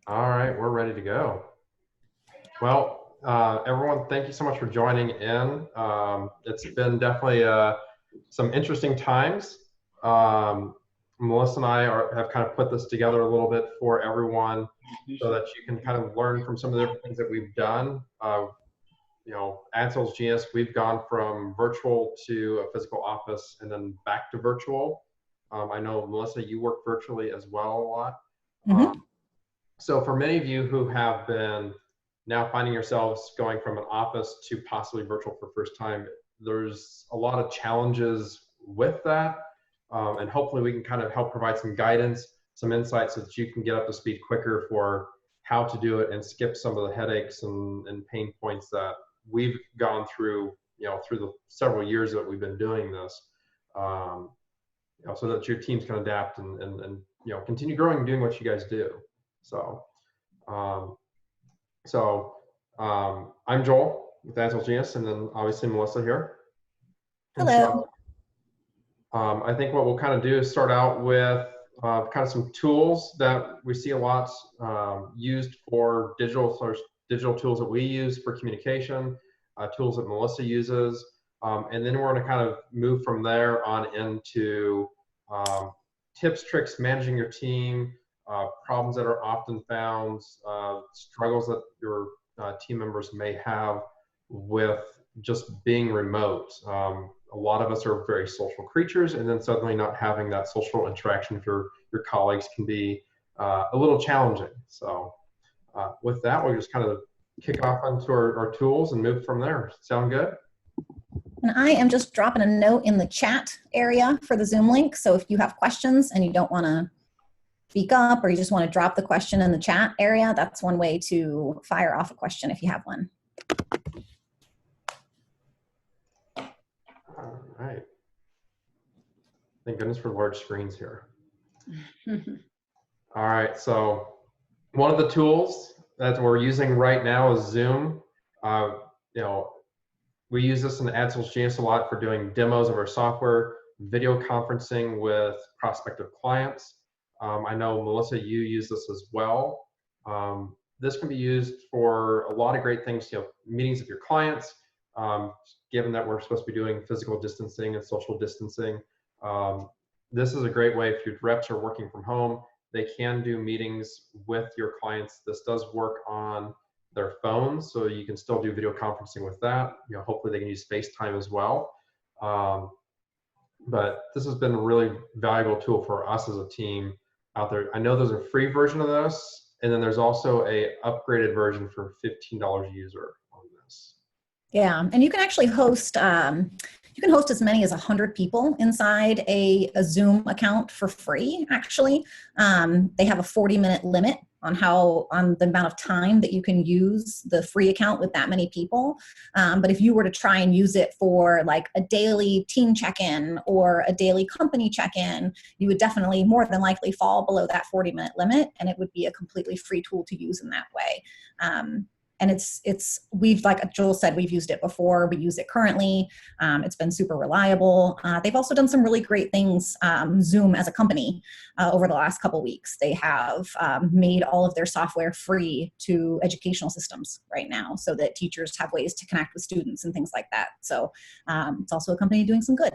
All right, we're ready to go. Well, everyone, thank you so much for joining in. It's been definitely some interesting times. Melissa and I have kind of put this together a little bit for everyone so that you can kind of learn from some of the different things that we've done. At Sales Genius, we've gone from virtual to a physical office and then back to virtual. I know, Melissa, you work virtually as well a lot. Mm-hmm. So for many of you who have been now finding yourselves going from an office to possibly virtual for the first time, there's a lot of challenges with that. And hopefully we can kind of help provide some guidance, some insights so that you can get up to speed quicker for how to do it and skip some of the headaches and pain points that we've gone through, through the several years that we've been doing this, so that your teams can adapt and continue growing and doing what you guys do. So, I'm Joel with Agile Genius, and then obviously Melissa here. And Hello. I think what we'll kind of do is start out with kind of some tools that we see a lot used for digital tools that we use for communication, tools that Melissa uses, and then we're going to kind of move from there on into tips, tricks, managing your team, problems that are often found, struggles that your team members may have with just being remote. A lot of us are very social creatures, and then suddenly not having that social interaction with your colleagues can be a little challenging. So with that, we'll just kind of kick off onto our tools and move from there. Sound good? And I am just dropping a note in the chat area for the Zoom link. So if you have questions and you don't want to speak up, or you just want to drop the question in the chat area, that's one way to fire off a question if you have one. All right. Thank goodness for large screens here. All right, so one of the tools that we're using right now is Zoom. We use this in Agile Genius a lot for doing demos of our software, video conferencing with prospective clients. I know, Melissa, you use this as well. This can be used for a lot of great things, meetings with your clients, given that we're supposed to be doing physical distancing and social distancing. This is a great way if your reps are working from home. They can do meetings with your clients. This does work on their phones, so you can still do video conferencing with that. Hopefully they can use FaceTime as well. But this has been a really valuable tool for us as a team out there. I know there's a free version of this, and then there's also a upgraded version for $15 a user on this. Yeah, and you can actually host, you can host as many as 100 people inside a Zoom account for free, actually. They have a 40-minute limit on the amount of time that you can use the free account with that many people. But if you were to try and use it for like a daily team check-in or a daily company check-in, you would definitely more than likely fall below that 40-minute limit, and it would be a completely free tool to use in that way. And we've, like Joel said, we've used it before. We use it currently. It's been super reliable. They've also done some really great things, Zoom as a company, over the last couple weeks. They have made all of their software free to educational systems right now so that teachers have ways to connect with students and things like that. So it's also a company doing some good.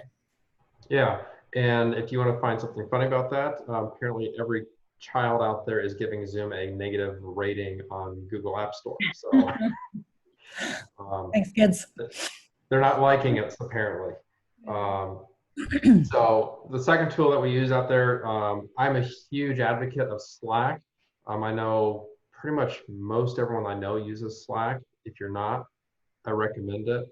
Yeah, and if you want to find something funny about that, apparently every child out there is giving Zoom a negative rating on Google App Store. So thanks, kids. They're not liking it, apparently. So the second tool that we use out there, I'm a huge advocate of Slack. I know pretty much most everyone I know uses Slack. If you're not, I recommend it.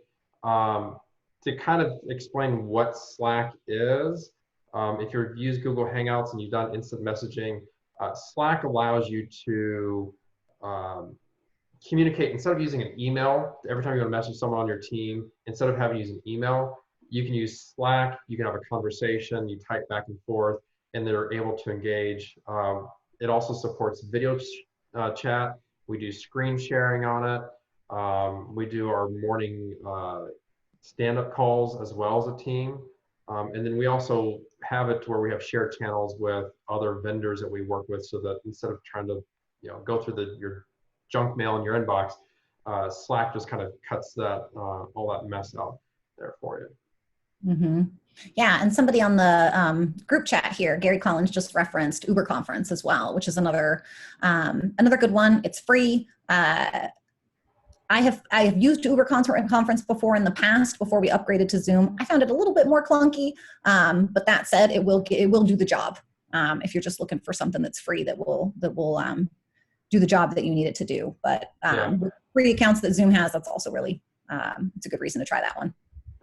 To kind of explain what Slack is, if you've used Google Hangouts and you've done instant messaging, Slack allows you to communicate. Instead of using an email, every time you want to message someone on your team, instead of having to use an email, you can use Slack. You can have a conversation, you type back and forth, and they're able to engage. It also supports video chat. We do screen sharing on it. We do our morning stand-up calls as well as a team. And then we also have it to where we have shared channels with other vendors that we work with, so that instead of trying to go through your junk mail in your inbox. Slack just kind of cuts that all that mess out there for you. Mm-hmm. Yeah, and somebody on the group chat here, Gary Collins, just referenced Uber Conference as well, which is another good one. It's free. I have used Uber Conference before in the past before we upgraded to Zoom. I found it a little bit more clunky, but that said, it will do the job. If you're just looking for something that's free that will do the job that you need it to do. But with free accounts that Zoom has, that's also really it's a good reason to try that one.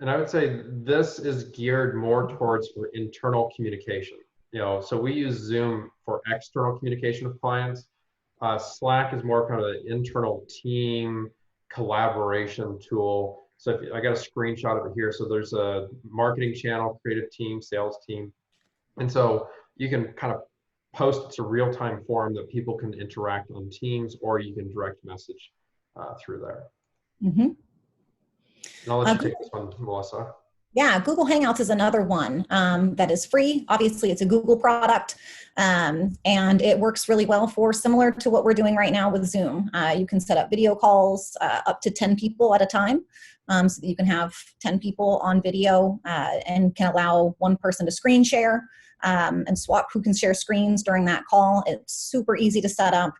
And I would say this is geared more towards for internal communication. So we use Zoom for external communication with clients. Slack is more kind of an internal team collaboration tool. So I got a screenshot of it here. So there's a marketing channel, creative team, sales team. And so you can kind of post to real-time form that people can interact on Teams, or you can direct message through there. Mm-hmm. And I'll let you take this one, Melissa. Yeah, Google Hangouts is another one that is free. Obviously, it's a Google product, and it works really well for similar to what we're doing right now with Zoom. You can set up video calls up to 10 people at a time, so that you can have 10 people on video and can allow one person to screen share and swap who can share screens during that call. It's super easy to set up.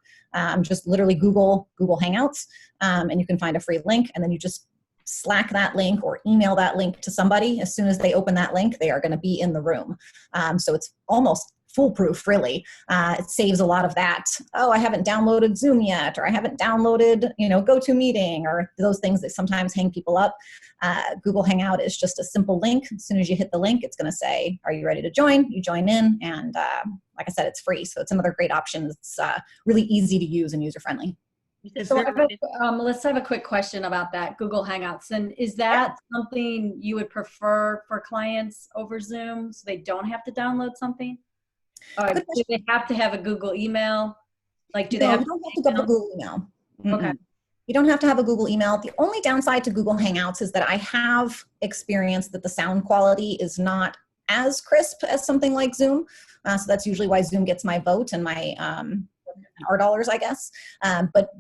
Just literally Google Hangouts, and you can find a free link, and then you just Slack that link or email that link to somebody. As soon as they open that link, they are going to be in the room. So it's almost foolproof, really. It saves a lot of that. Oh, I haven't downloaded Zoom yet, or I haven't downloaded, GoToMeeting, or those things that sometimes hang people up. Google Hangout is just a simple link. As soon as you hit the link, it's going to say, "Are you ready to join?" You join in, and like I said, it's free. So it's another great option. It's really easy to use and user friendly. So Melissa, I have a quick question about that Google Hangouts. And is that something you would prefer for clients over Zoom so they don't have to download something? Or do they have to have a Google email? Like, do they have you don't have to have a Google email. Okay. You don't have to have a Google email. The only downside to Google Hangouts is that I have experienced that the sound quality is not as crisp as something like Zoom. So that's usually why Zoom gets my vote and my our dollars, I guess. But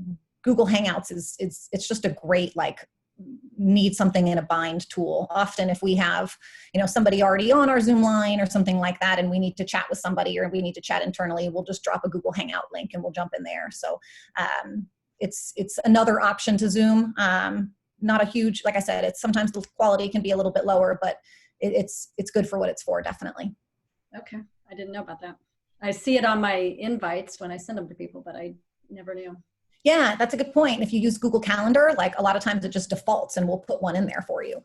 Google Hangouts it's just a great, need something in a bind tool. Often if we have, somebody already on our Zoom line or something like that, and we need to chat with somebody or we need to chat internally, we'll just drop a Google Hangout link and we'll jump in there. So it's another option to Zoom. Not a huge, like I said, it's sometimes the quality can be a little bit lower, but it's good for what it's for, definitely. Okay. I didn't know about that. I see it on my invites when I send them to people, but I never knew. Yeah, that's a good point. If you use Google Calendar, a lot of times it just defaults and we'll put one in there for you.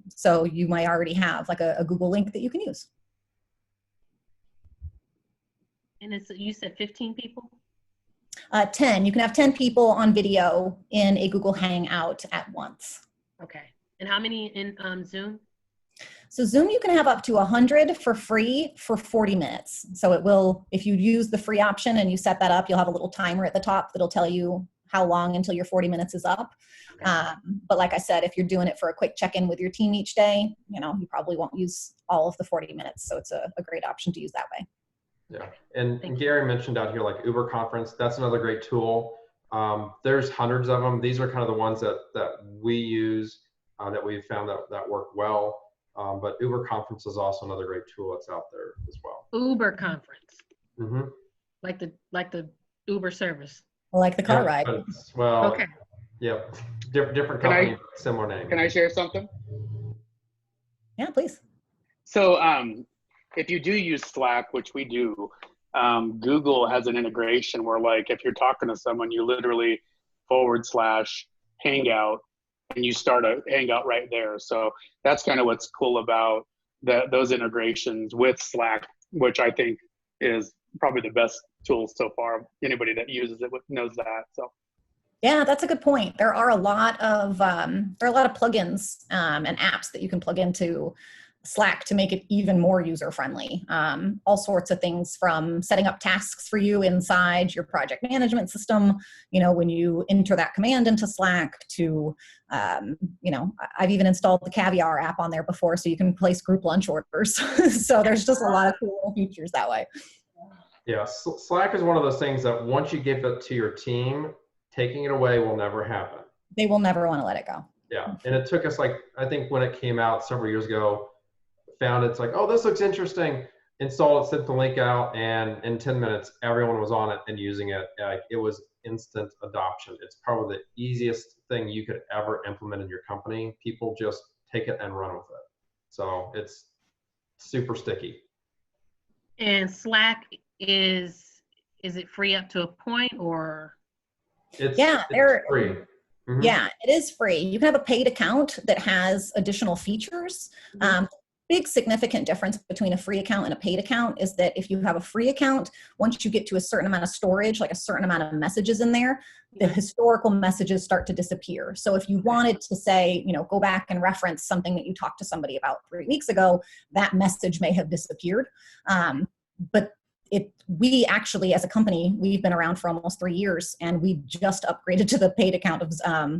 So you might already have a Google link that you can use. And you said 15 people? 10. You can have 10 people on video in a Google Hangout at once. Okay. And how many in Zoom? So Zoom, you can have up to 100 for free for 40 minutes. So it will, if you use the free option and you set that up, you'll have a little timer at the top that'll tell you how long until your 40 minutes is up. Okay. But like I said, if you're doing it for a quick check-in with your team each day, you probably won't use all of the 40 minutes. So it's a great option to use that way. Yeah, and Gary mentioned out here Uber Conference. That's another great tool. There's hundreds of them. These are kind of the ones that we use that we've found that work well. But Uber Conference is also another great tool that's out there as well. Uber Conference. Mm-hmm. Like the Uber service. Like the car ride. Well, okay. Yep. Different company, similar name. Can I share something? Yeah, please. So if you do use Slack, which we do, Google has an integration where if you're talking to someone, you literally /hangout and you start a hangout right there. So that's kind of what's cool about those integrations with Slack, which I think is probably the best tool so far. Anybody that uses it knows that. So. Yeah, that's a good point. There are a lot of plugins and apps that you can plug into Slack to make it even more user-friendly. All sorts of things from setting up tasks for you inside your project management system, when you enter that command into Slack to, I've even installed the Caviar app on there before so you can place group lunch orders. So there's just a lot of cool features that way. Yeah, Slack is one of those things that once you give it to your team, taking it away will never happen. They will never want to let it go. Yeah, and it took us like, I think when it came out several years ago, found it's like, oh, this looks interesting. Install it, sent the link out, and in 10 minutes, everyone was on it and using it. It was instant adoption. It's probably the easiest thing you could ever implement in your company. People just take it and run with it. So it's super sticky. And Slack is it free up to a point, or? It's free. Mm-hmm. Yeah, it is free. You can have a paid account that has additional features. Big significant difference between a free account and a paid account is that if you have a free account, once you get to a certain amount of storage, like a certain amount of messages in there, the historical messages start to disappear. So if you wanted to say, go back and reference something that you talked to somebody about 3 weeks ago, that message may have disappeared. But we actually, as a company, we've been around for almost 3 years, and we just upgraded to the paid account of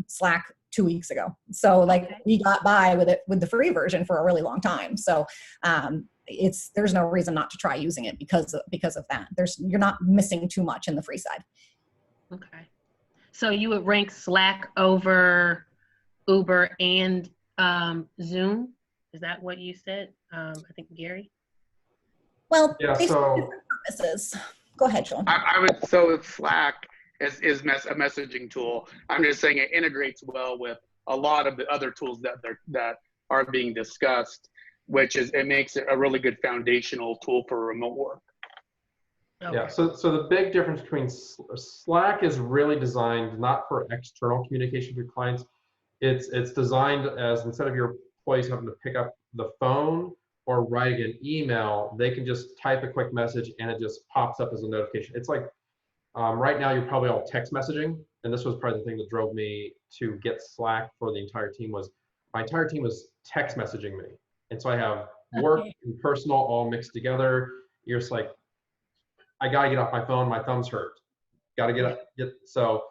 Slack 2 weeks ago. So we got by with the free version for a really long time. So there's no reason not to try using it because of that. You're not missing too much in the free side. Okay. So you would rank Slack over Uber and Zoom? Is that what you said? I think Gary? Well, yeah, purposes. Go ahead, Joel. I would, so Slack is a messaging tool. I'm just saying it integrates well with a lot of the other tools that are being discussed, it makes it a really good foundational tool for remote work. Okay. Yeah, so the big difference between Slack is really designed not for external communication to clients. It's designed as, instead of your employees having to pick up the phone or writing an email, they can just type a quick message and it just pops up as a notification. It's like, right now you're probably all text messaging, and this was probably the thing that drove me to get Slack for the entire team. Was my entire team was text messaging me, and so I have work and personal all mixed together. You're just like, I gotta get off my phone, my thumbs hurt. Gotta so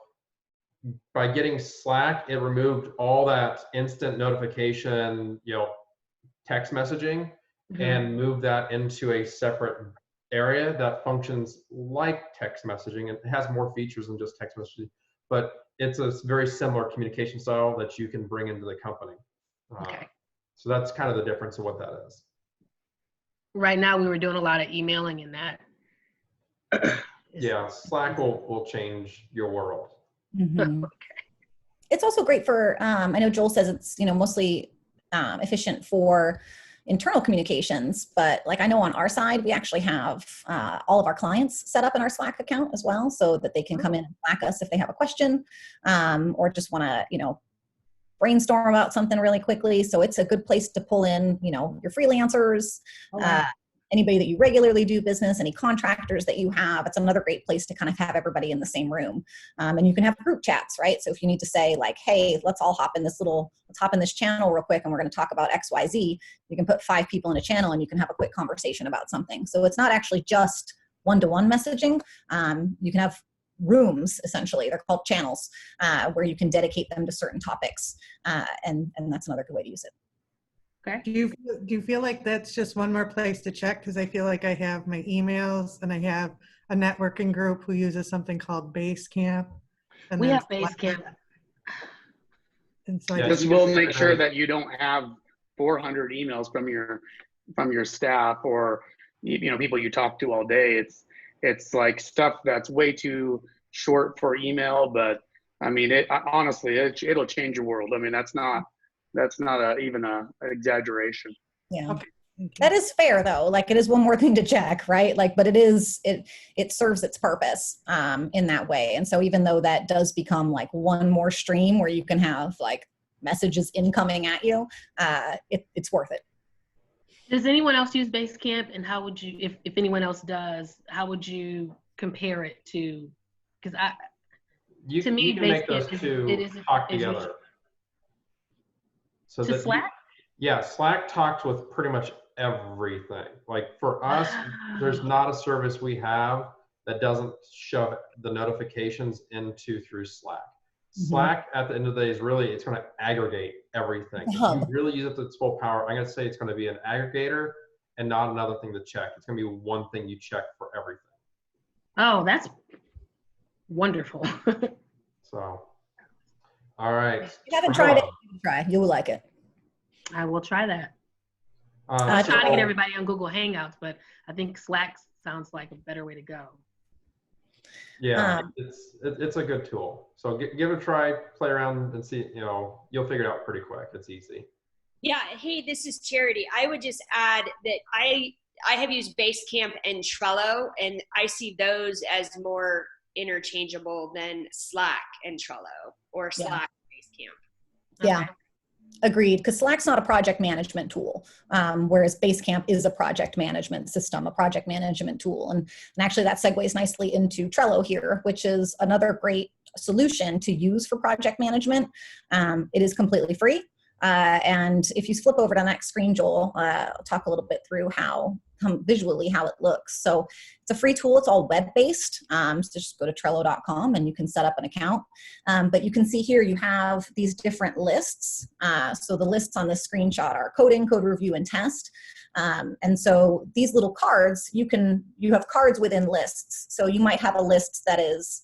by getting Slack, it removed all that instant notification, text messaging, and moved that into a separate area that functions like text messaging. And it has more features than just text messaging, but it's a very similar communication style that you can bring into the company. So that's kind of the difference of what that is. Right now, we were doing a lot of emailing in that. Yeah, Slack will change your world. Okay. It's also great for, I know Joel says it's, mostly efficient for internal communications, but I know on our side, we actually have all of our clients set up in our Slack account as well, so that they can come in and Slack us if they have a question, or just want to, brainstorm about something really quickly. So it's a good place to pull in, your freelancers, anybody that you regularly do business, any contractors that you have. It's another great place to kind of have everybody in the same room. And you can have group chats, right? So if you need to say hey, let's hop in this channel real quick and we're going to talk about XYZ, you can put 5 people in a channel and you can have a quick conversation about something. So it's not actually just one-to-one messaging. You can have rooms, essentially. They're called channels, where you can dedicate them to certain topics. And that's another good way to use it. Okay. Do you feel like that's just one more place to check? Because I feel like I have my emails and I have a networking group who uses something called Basecamp. And we have Basecamp. And so this will make sure that you don't have 400 emails from your staff or people you talk to all day. It's like stuff that's way too short for email, but I mean, honestly, it'll change your world. I mean, that's not even an exaggeration. Yeah. Okay. That is fair though. It is one more thing to check, right? But it serves its purpose in that way. And so even though that does become one more stream where you can have messages incoming at you, it's worth it. Does anyone else use Basecamp, and how would you, if anyone else does, how would you compare it to? Because you can make those two talk together. So to Slack? Slack talks with pretty much everything. For us, there's not a service we have that doesn't shove the notifications through Slack. Slack at the end of the day is really, it's going to aggregate everything. If you really use it to its full power, I'm going to say it's going to be an aggregator and not another thing to check. It's going to be one thing you check for everything. Oh, that's wonderful. So, all right. If you haven't tried it, Trello. you can try. You will like it. I will try that. I'm trying to get So- everybody on Google Hangouts, but I think Slack sounds like a better way to go. Yeah, it's a good tool. So give it a try, play around and see, you'll figure it out pretty quick. It's easy. Yeah. Hey, this is Charity. I would just add that I have used Basecamp and Trello, and I see those as more interchangeable than Slack and Trello, or Yeah. Slack Basecamp. Yeah. Okay. Agreed, because Slack's not a project management tool, whereas Basecamp is a project management system, a project management tool. And actually that segues nicely into Trello here, which is another great solution to use for project management. It is completely free. And if you flip over to the next screen, Joel, I'll talk a little bit through visually how it looks. So it's a free tool. It's all web-based. So just go to Trello.com and you can set up an account. But you can see here you have these different lists. So the lists on this screenshot are coding, code review, and test. And so these little cards, you have cards within lists. So you might have a list that is,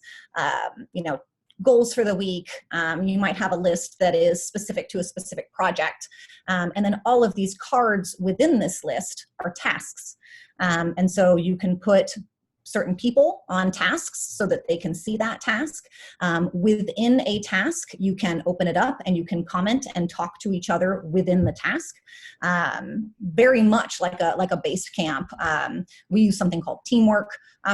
goals for the week. You might have a list that is specific to a specific project. And then all of these cards within this list are tasks. And so you can put certain people on tasks so that they can see that task. Within a task, you can open it up and you can comment and talk to each other within the task. Very much like a Basecamp. We use something called Teamwork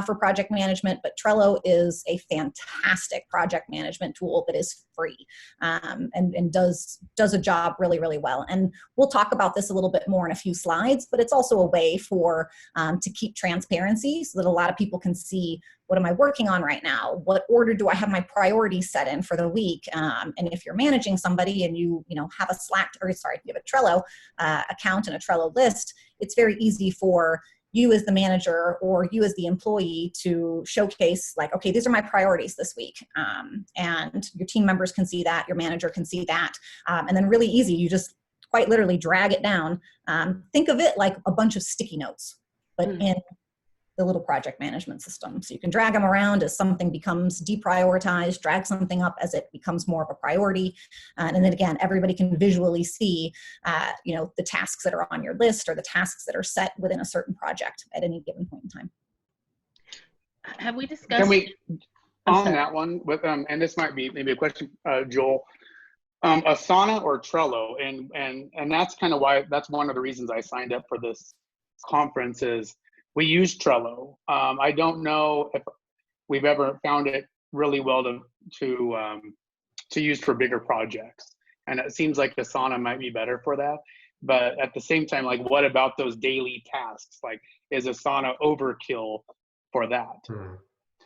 for project management, but Trello is a fantastic project management tool that is free and does a job really, really well. And we'll talk about this a little bit more in a few slides, but it's also a way for to keep transparency so that a lot of people can see, what am I working on right now? What order do I have my priorities set in for the week? And if you're managing somebody and you have a you have a Trello account and a Trello list, it's very easy for you as the manager or you as the employee to showcase, like, okay, these are my priorities this week. And your team members can see that, your manager can see that. And then really easy, you just quite literally drag it down. Think of it like a bunch of sticky notes, but in the little project management system. So you can drag them around as something becomes deprioritized, drag something up as it becomes more of a priority. And then again, everybody can visually see, the tasks that are on your list or the tasks that are set within a certain project at any given point in time. Have we discussed? Can we, I'm on sorry. that one, with and this might be maybe a question, Joel, Asana or Trello, and that's kind of why, that's one of the reasons I signed up for this conference is we use Trello. I don't know if we've ever found it really well to use for bigger projects, and it seems like Asana might be better for that. But at the same time, like, what about those daily tasks? Like, is Asana overkill for that?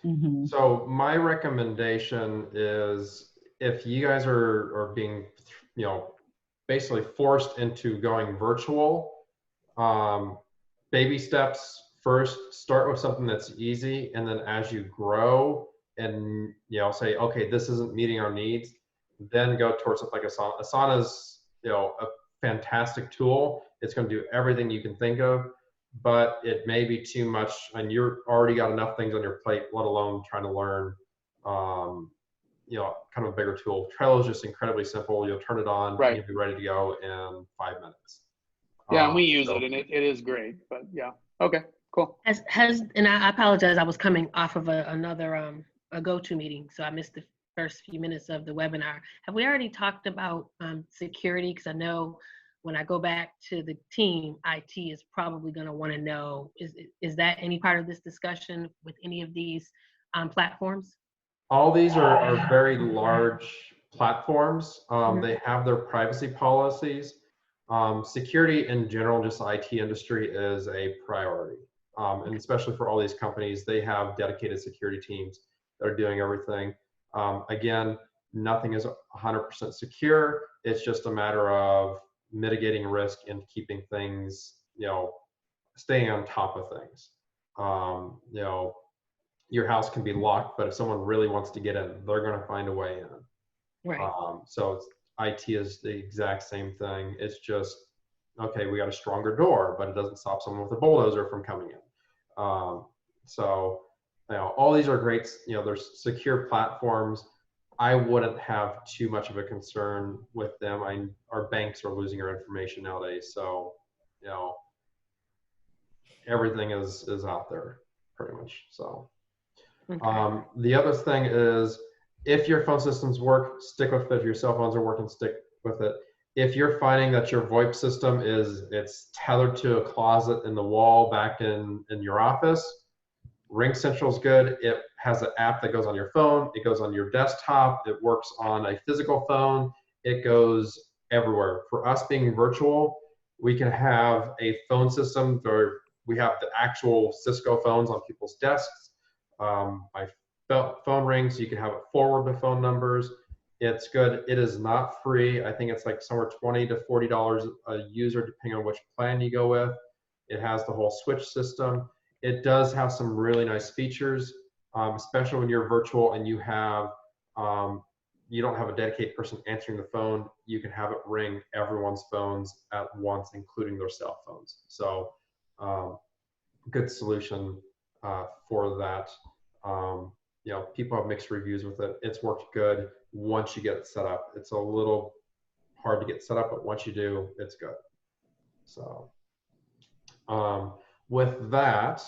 Mm-hmm. So my recommendation is, if you guys are being, basically forced into going virtual, baby steps first. Start with something that's easy, and then as you grow and say, okay, this isn't meeting our needs, then go towards something like Asana. Asana's a fantastic tool. It's going to do everything you can think of, but it may be too much, and you're already got enough things on your plate, let alone trying to learn kind of a bigger tool. Trello is just incredibly simple. You'll turn it on, Right. and you'll be ready to go in 5 minutes. Yeah, and we use it, and it is great. But yeah, okay, cool. And I apologize, I was coming off of another a go-to meeting, so I missed the first few minutes of the webinar. Have we already talked about security? Because I know when I go back to the team, IT is probably going to want to know, is that any part of this discussion with any of these platforms? All these are very large platforms. They have their privacy policies. Security in general, just the IT industry, is a priority. And especially for all these companies, they have dedicated security teams that are doing everything. Again, nothing is 100% secure. It's just a matter of mitigating risk and keeping things, staying on top of things. Your house can be locked, but if someone really wants to get in, they're going to find a way in. Right. So IT is the exact same thing. It's just, okay, we got a stronger door, but it doesn't stop someone with a bulldozer from coming in. So all these are great, there's secure platforms. I wouldn't have too much of a concern with them. Our banks are losing our information nowadays. So, everything is out there pretty much. So, Okay. the other thing is, if your phone systems work, stick with it. If your cell phones are working, stick with it. If you're finding that your VoIP system it's tethered to a closet in the wall back in your office, RingCentral is good. It has an app that goes on your phone. It goes on your desktop. It works on a physical phone. It goes everywhere. For us being virtual, we can have a phone system where we have the actual Cisco phones on people's desks. By phone rings, you can have it forward to phone numbers. It's good. It is not free. I think it's like somewhere $20 to $40 a user, depending on which plan you go with. It has the whole switch system. It does have some really nice features, especially when you're virtual and you don't have a dedicated person answering the phone. You can have it ring everyone's phones at once, including their cell phones. So, good solution for that. People have mixed reviews with it. It's worked good once you get it set up. It's a little hard to get set up, but once you do, it's good. So, with that,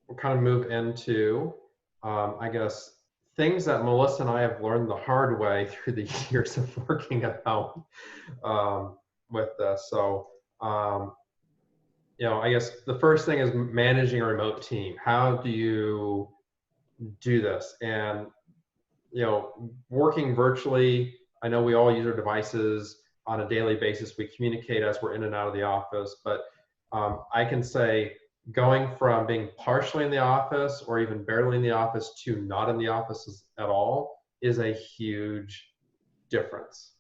we'll kind of move into, I guess, things that Melissa and I have learned the hard way through the years of working at home with this. So, I guess the first thing is managing a remote team. How do you do this? And, working virtually, I know we all use our devices on a daily basis. We communicate as we're in and out of the office, but I can say going from being partially in the office or even barely in the office to not in the office at all is a huge difference.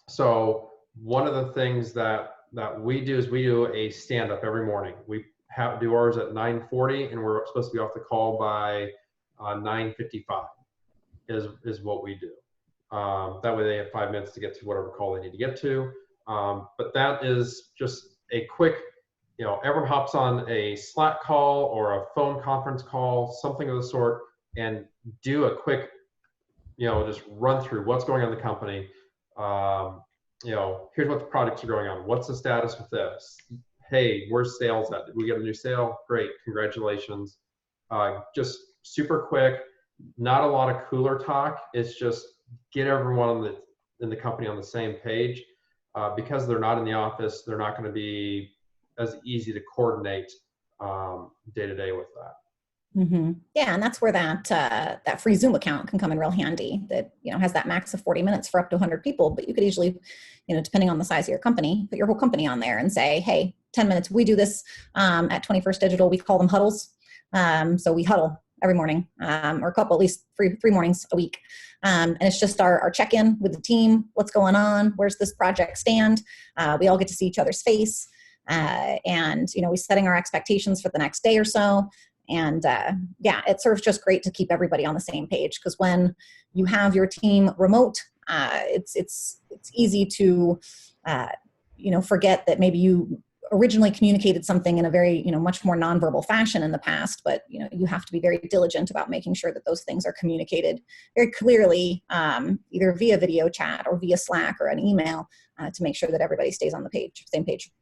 So one of the things that we do is we do a stand-up every morning. We do ours at 9:40, and we're supposed to be off the call by 9:55 is what we do. That way they have 5 minutes to get to whatever call they need to get to. But that is just a quick, everyone hops on a Slack call or a phone conference call, something of the sort, and do a quick, just run through what's going on in the company. Here's what the projects are going on. What's the status with this? Hey, where's sales at? Did we get a new sale? Great, congratulations. Just super quick, not a lot of cooler talk. It's just get everyone in the company on the same page. Because they're not in the office, they're not going to be as easy to coordinate day to day with that. Mm-hmm. Yeah, and that's where that free Zoom account can come in real handy. That has that max of 40 minutes for up to 100 people, but you could easily, depending on the size of your company, put your whole company on there and say, hey, 10 minutes. We do this at 21st Digital. We call them huddles. So we huddle every morning, or a couple, at least three mornings a week. And it's just our check-in with the team. What's going on? Where's this project stand? We all get to see each other's face. And, we're setting our expectations for the next day or so. And it serves just great to keep everybody on the same page, because when you have your team remote, it's easy to, forget that maybe you originally communicated something in a very, much more nonverbal fashion in the past, but, you have to be very diligent about making sure that those things are communicated very clearly, either via video chat or via Slack or an email, to make sure that everybody stays on the same page.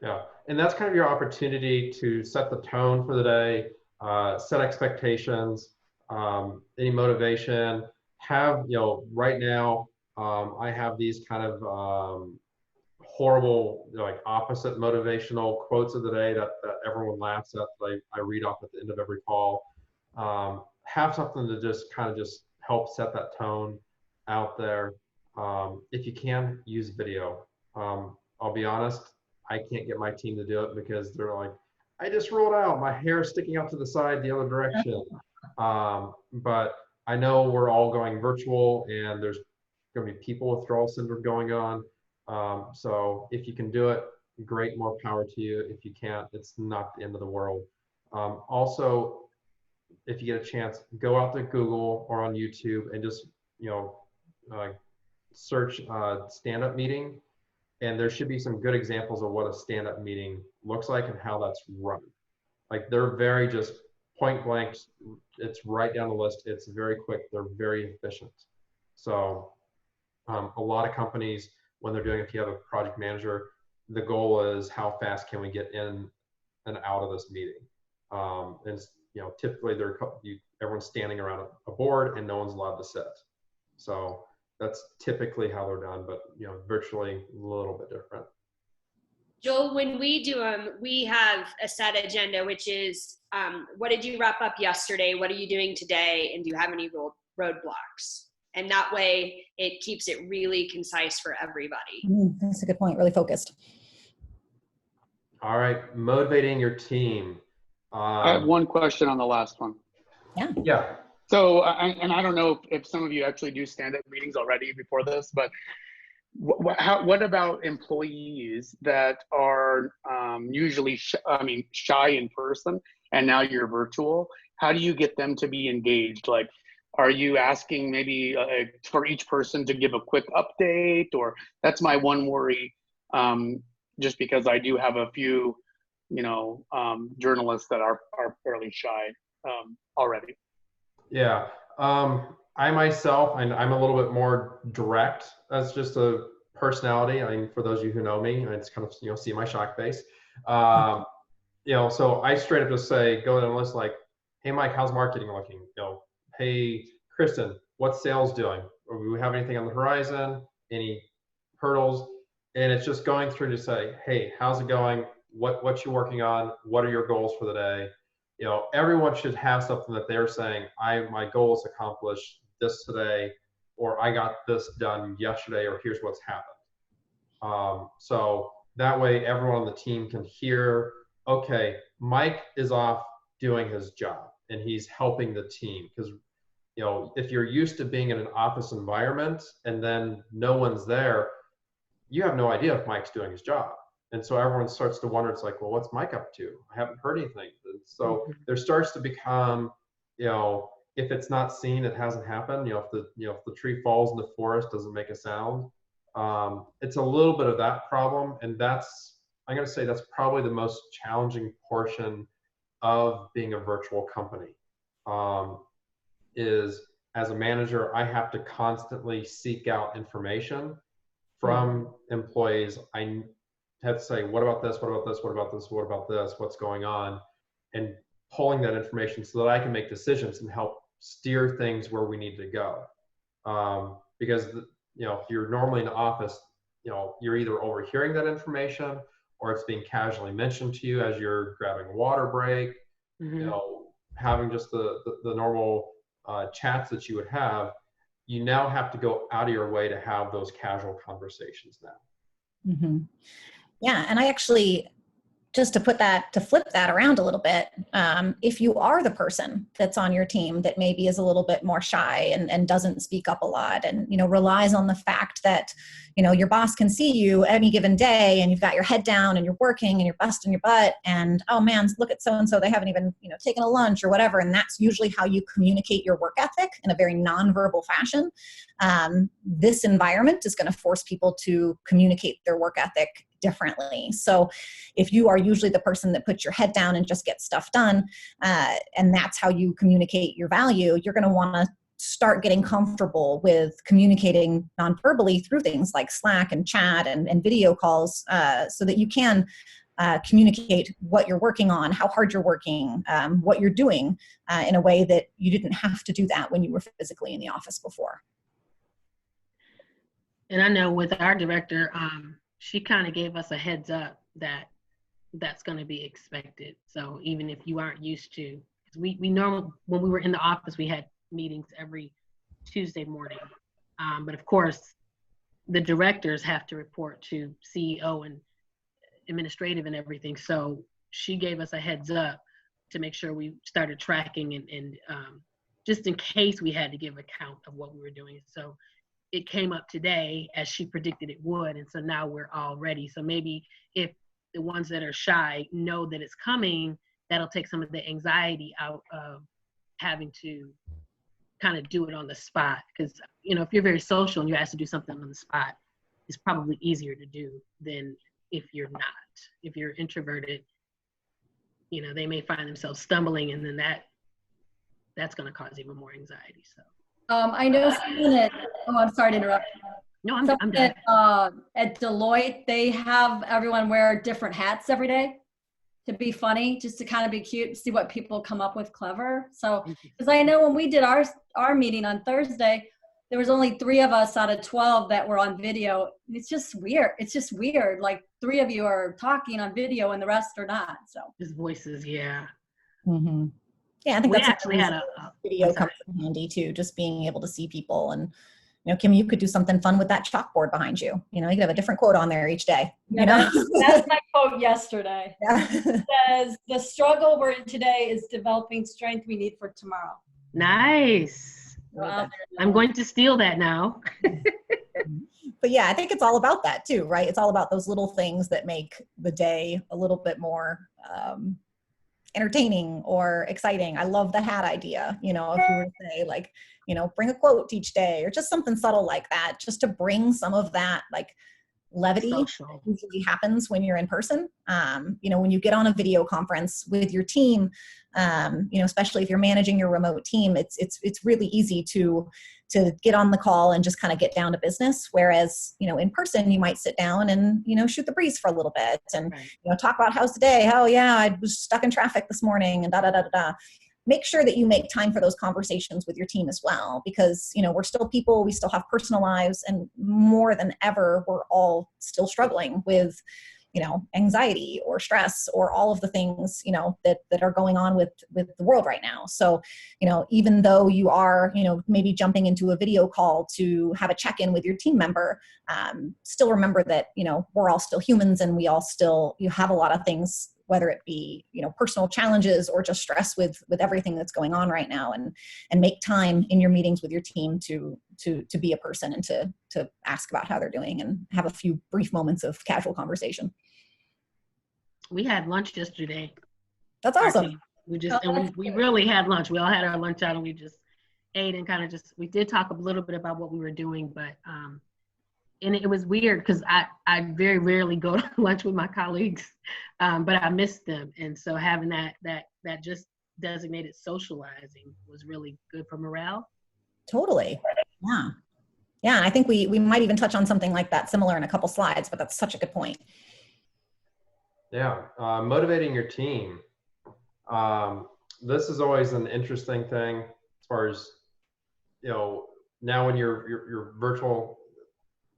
Yeah, and that's kind of your opportunity to set the tone for the day, set expectations, any motivation. Right now, I have these kind of horrible, opposite motivational quotes of the day that everyone laughs at, that I read off at the end of every call. Have something to just help set that tone out there. If you can, use video. I'll be honest, I can't get my team to do it because they're like, I just rolled out, my hair sticking out to the side the other direction. But I know we're all going virtual, and there's going to be people withdrawal syndrome going on. So if you can do it, great, more power to you. If you can't, it's not the end of the world. Also, if you get a chance, go out to Google or on YouTube and just, search stand-up meeting. And there should be some good examples of what a stand-up meeting looks like and how that's run. They're very just point blank, it's right down the list. It's very quick. They're very efficient. So a lot of companies, when they're doing, if you have a project manager, the goal is how fast can we get in and out of this meeting. And typically everyone's standing around a board and no one's allowed to sit. So that's typically how they're done, but virtually a little bit different. Joel, when we do them, we have a set agenda, which is what did you wrap up yesterday? What are you doing today? And do you have any roadblocks? And that way it keeps it really concise for everybody. That's a good point. Really focused. All right. Motivating your team. I have one question on the last one. Yeah. So, and I don't know if some of you actually do stand-up meetings already before this, but what about employees that are usually shy in person and now you're virtual? How do you get them to be engaged? Like, are you asking maybe for each person to give a quick update? Or that's my one worry, just because I do have a few, journalists that are fairly shy already. Yeah. I myself, and I'm a little bit more direct. That's just a personality. I mean, for those of you who know me, it's kind of, see my shock face. So I straight up just say, go down the list like, hey, Mike, how's marketing looking? Hey, Kristen, what's sales doing? Or do we have anything on the horizon? Any hurdles? And it's just going through to say, hey, how's it going? What you working on? What are your goals for the day? Everyone should have something that they're saying, my goal is accomplished this today, or I got this done yesterday, or here's what's happened. So that way everyone on the team can hear, okay, Mike is off doing his job and he's helping the team. Because if you're used to being in an office environment and then no one's there, you have no idea if Mike's doing his job. And so everyone starts to wonder, it's like, well, what's Mike up to? I haven't heard anything. And so there starts to become, if it's not seen, it hasn't happened. If the tree falls in the forest, doesn't make a sound. It's a little bit of that problem. And I'm going to say that's probably the most challenging portion of being a virtual company. Is as a manager, I have to constantly seek out information from employees. I have to say, what about this? What about this? What about this? What about this? What's going on? And pulling that information so that I can make decisions and help steer things where we need to go. Because if you're normally in the office, you're either overhearing that information or it's being casually mentioned to you as you're grabbing a water break. Having just the normal chats that you would have. You now have to go out of your way to have those casual conversations now. Yeah, and I actually, just to flip that around a little bit, if you are the person that's on your team that maybe is a little bit more shy and doesn't speak up a lot and, relies on the fact that, your boss can see you any given day and you've got your head down and you're working and you're busting your butt and, oh man, look at so-and-so, they haven't even, taken a lunch or whatever. And that's usually how you communicate your work ethic in a very nonverbal fashion. This environment is going to force people to communicate their work ethic differently. So if you are usually the person that puts your head down and just gets stuff done, and that's how you communicate your value, you're going to want to start getting comfortable with communicating non-verbally through things like Slack and chat and video calls, so that you can communicate what you're working on, how hard you're working, what you're doing, in a way that you didn't have to do that when you were physically in the office before. And I know with our director, she kind of gave us a heads up that that's going to be expected. So even if you aren't used to, because we normally, when we were in the office, we had meetings every Tuesday morning. But of course, the directors have to report to CEO and administrative and everything. So she gave us a heads up to make sure we started tracking and just in case we had to give account of what we were doing. So it came up today as she predicted it would. And so now we're all ready. So maybe if the ones that are shy know that it's coming, that'll take some of the anxiety out of having to kind of do it on the spot. Because, if you're very social and you're asked to do something on the spot, it's probably easier to do than if you're not. If you're introverted, you know, they may find themselves stumbling, and then that's going to cause even more anxiety. So I know someone at, oh, I'm sorry to interrupt. no, I'm done. At Deloitte, they have everyone wear different hats every day to be funny, just to kind of be cute, see what people come up with clever. So, because I know when we did our meeting on Thursday, there was only 3 of us out of 12 that were on video. It's just weird. It's just weird. Like 3 of you are talking on video and the rest are not. So Just voices, yeah. Mm-hmm. Yeah, I think We that's actually had a video comes in handy too, just being able to see people. And you know, Kim, you could do something fun with that chalkboard behind you. You know, you could have a different quote on there each day. yeah, You know, that's my quote yesterday. Yeah. It says, the struggle we're in today is developing strength we need for tomorrow. Nice. Well, I'm going to steal that now. But yeah, I think it's all about that too, right? It's all about those little things that make the day a little bit more entertaining or exciting. I love the hat idea. You know, if you were to say like, you know, bring a quote each day or just something subtle like that, just to bring some of that like levity Social. that usually happens when you're in person. You know, when you get on a video conference with your team, you know, especially if you're managing your remote team, it's really easy to get on the call and just kind of get down to business. Whereas, you know, in person, you might sit down and, you know, shoot the breeze for a little bit and, you know, talk about how's the day? Oh yeah, I was stuck in traffic this morning and da, da, da, da, da. Make sure that you make time for those conversations with your team as well, because, you know, we're still people, we still have personal lives, and more than ever, we're all still struggling with, you know, anxiety or stress or all of the things, you know, that are going on with the world right now. So, you know, even though you are, you know, maybe jumping into a video call to have a check-in with your team member, still remember that, you know, we're all still humans, and we all still, you have a lot of things, whether it be, you know, personal challenges or just stress with everything that's going on right now, and make time in your meetings with your team to be a person and to ask about how they're doing and have a few brief moments of casual conversation. We had lunch yesterday. That's awesome. We really had lunch. We all had our lunch out and we just ate and kind of we did talk a little bit about what we were doing, but and it was weird because I very rarely go to lunch with my colleagues, but I missed them. And so having that just designated socializing was really good for morale. Totally. Yeah. Yeah. And I think we might even touch on something like that similar in a couple slides, but that's such a good point. Yeah. Motivating your team. This is always an interesting thing as far as, you know, now when you're virtual,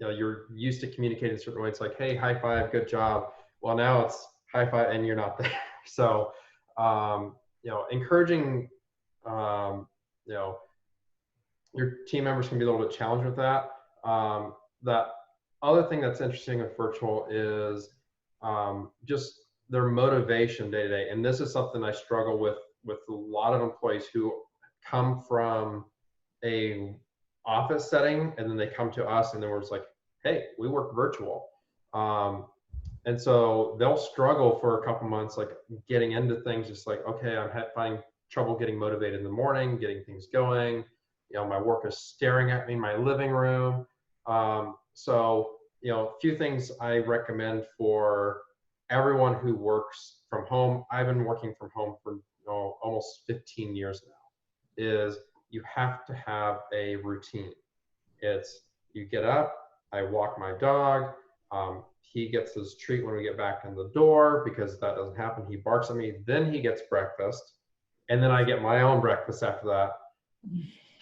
you know, you're used to communicating a certain way. It's like, hey, high five, good job. Well, now it's high five and you're not there. So, you know, encouraging, you know, your team members can be a little bit challenged with that. That other thing that's interesting with virtual is just their motivation day to day. And this is something I struggle with a lot of employees who come from a office setting and then they come to us and then we're just like, hey, we work virtual. And so they'll struggle for a couple months, like getting into things, just like, okay, I'm finding trouble getting motivated in the morning, getting things going. You know, my work is staring at me in my living room. So, you know, a few things I recommend for everyone who works from home. I've been working from home for, you know, almost 15 years now, is you have to have a routine. It's you get up, I walk my dog, he gets his treat when we get back in the door, because that doesn't happen. He barks at me, then he gets breakfast, and then I get my own breakfast after that,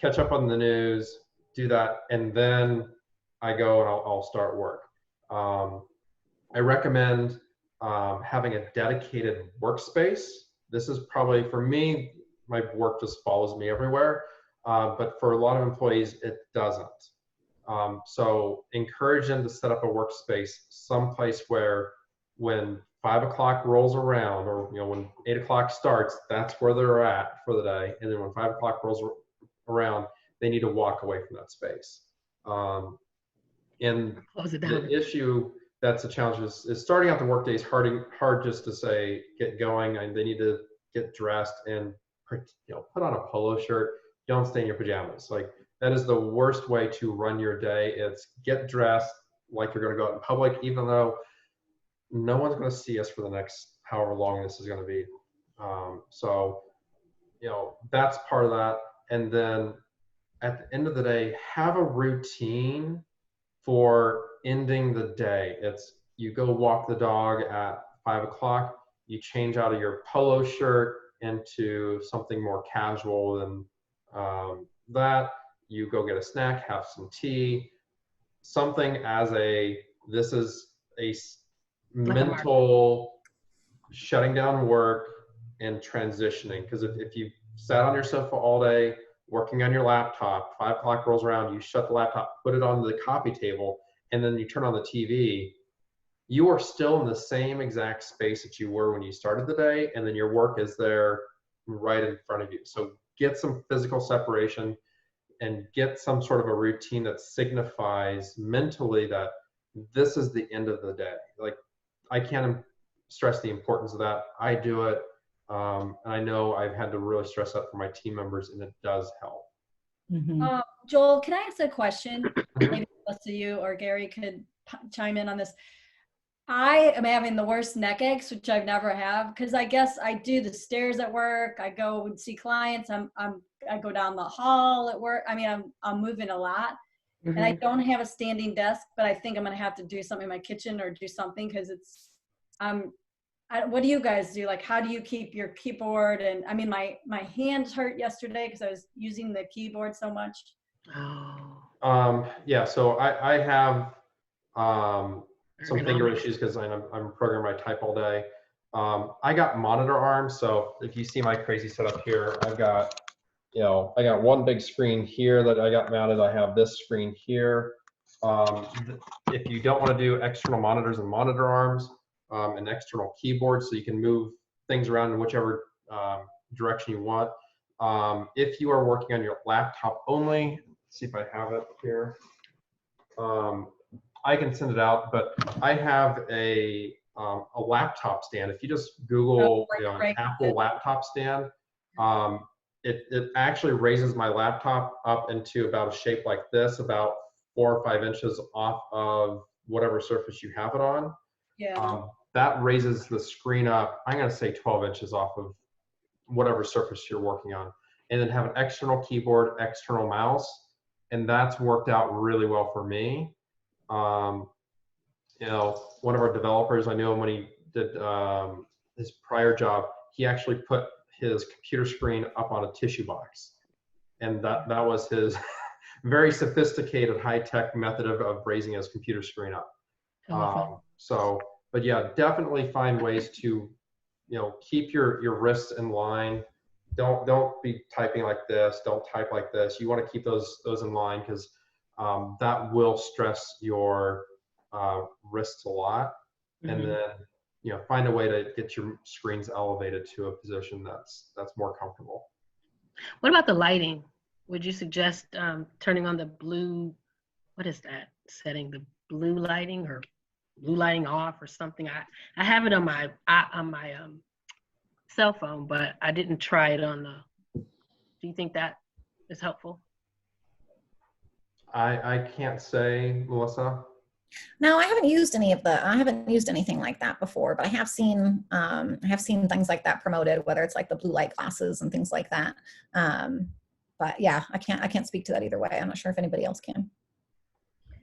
catch up on the news, do that, and then I go and I'll start work. I recommend having a dedicated workspace. This is probably, for me, my work just follows me everywhere, but for a lot of employees, it doesn't. So encourage them to set up a workspace someplace where when 5 o'clock rolls around, or, you know, when 8 o'clock starts, that's where they're at for the day. And then when 5 o'clock rolls around, they need to walk away from that space. And the issue that's a challenge is starting out the workday is hard just to say, get going, and they need to get dressed and, you know, put on a polo shirt. Don't stay in your pajamas. Like, that is the worst way to run your day. It's get dressed like you're going to go out in public, even though no one's going to see us for the next however long this is going to be. So, that's part of that. And then at the end of the day, have a routine for ending the day. It's you go walk the dog at 5 o'clock, you change out of your polo shirt into something more casual than that. You go get a snack, have some tea, something as this is a mental shutting down work and transitioning. Because if you sat on your sofa all day working on your laptop, 5 o'clock rolls around, you shut the laptop, put it on the coffee table, and then you turn on the TV, you are still in the same exact space that you were when you started the day, and then your work is there right in front of you. So get some physical separation and get some sort of a routine that signifies mentally that this is the end of the day. Like, I can't stress the importance of that. I do it. And I know I've had to really stress that for my team members, and it does help. Mm-hmm. Joel, can I ask a question? Maybe both of you or Gary could chime in on this. I am having the worst neck aches, which I've never have, because I guess I do the stairs at work. I go and see clients. I go down the hall at work. I mean, I'm moving a lot, and I don't have a standing desk. But I think I'm gonna have to do something in my kitchen or do something because it's. What do you guys do? Like, how do you keep your keyboard? And I mean, my hands hurt yesterday because I was using the keyboard so much. Yeah. So I have some finger issues because I'm a programmer. I type all day. I got monitor arms. So if you see my crazy setup here, I've got, I got one big screen here that I got mounted. I have this screen here. If you don't want to do external monitors and monitor arms, an external keyboard so you can move things around in whichever direction you want. If you are working on your laptop only, let's see if I have it here. I can send it out, but I have a laptop stand. If you just Google an Apple laptop stand, it actually raises my laptop up into about a shape like this, about 4 or 5 inches off of whatever surface you have it on. Yeah. That raises the screen up, I'm going to say 12 inches off of whatever surface you're working on. And then have an external keyboard, external mouse, and that's worked out really well for me. One of our developers, I know when he did his prior job, he actually put his computer screen up on a tissue box. And that was his very sophisticated, high-tech method of raising his computer screen up. But yeah, definitely find ways to, keep your wrists in line. Don't be typing like this. Don't type like this. You want to keep those in line because that will stress your wrists a lot. And then, find a way to get your screens elevated to a position that's more comfortable. What about the lighting? Would you suggest turning on the blue? What is that setting? The blue lighting or blue lighting off or something? I have it on my cell phone, but I didn't try it on the. Do you think that is helpful? I can't say, Melissa. No, I haven't used anything like that before, but I have seen things like that promoted, whether it's like the blue light glasses and things like that. But yeah, I can't speak to that either way. I'm not sure if anybody else can.